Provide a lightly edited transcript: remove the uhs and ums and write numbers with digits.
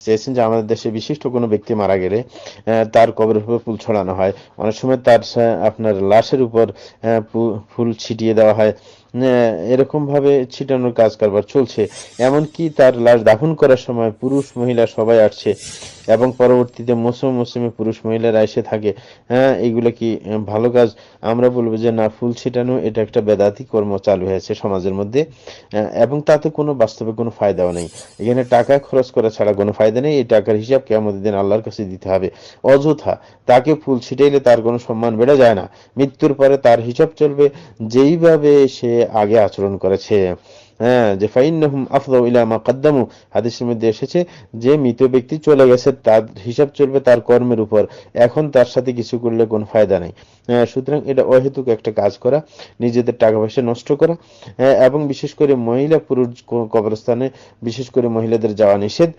চেয়েছেন যে আমাদের দেশে বিশিষ্ট কোনো ব্যক্তি মারা গেলে তার কবরের উপর ফুল ছড়ানো হয়। অনেক সময় তার আপনার লাশের উপর ফুল ছিটিয়ে দেওয়া হয়। এরকম ভাবে ছিটানোর কাজ কারবার চলছে। এমনকি তার লাশ দাফন করার সময় পুরুষ মহিলা সবাই আসছে এবং পরবর্তীতে মৌসুমে পুরুষ মহিলারা এসে থাকে। হ্যাঁ, এগুলো কি ভালো কাজ? আমরা বলবো যে না, ফুল ছিটানো এটা একটা বেদাতি কর্ম চালু হয়েছে সমাজের মধ্যে, এবং তাতে কোনো বাস্তবে কোনো ফায়দাও নেই। এখানে টাকা খরচ করা ছাড়া কোনো ফায়দা নেই। এই টাকার হিসাব কিয়ামতের দিন আল্লাহর কাছে দিতে হবে। অযথা তাকে ফুল ছিটাইলে তার কোনো সম্মান বেড়ে যায় না। মৃত্যুর পরে তার হিসাব চলবে যেইভাবে সে আগে আচরণ করেছে। হ্যাঁ, যে ফাইন্নাহুম আফদাউ ইলা মা কদ্দামু, হাদিসের মধ্যে এসেছে যে মৃত ব্যক্তি চলে গেছে তার হিসাব চলবে তার কর্মের উপর। এখন তার সাথে কিছু করলে কোনো ফায়দা নাই। সুতরাং এটা অহেতুক একটা কাজ করা, নিজেদের টাকা পয়সা নষ্ট করা, এবং বিশেষ করে মহিলা পুরুষ কবরস্থানে বিশেষ করে মহিলাদের যাওয়া নিষেধ।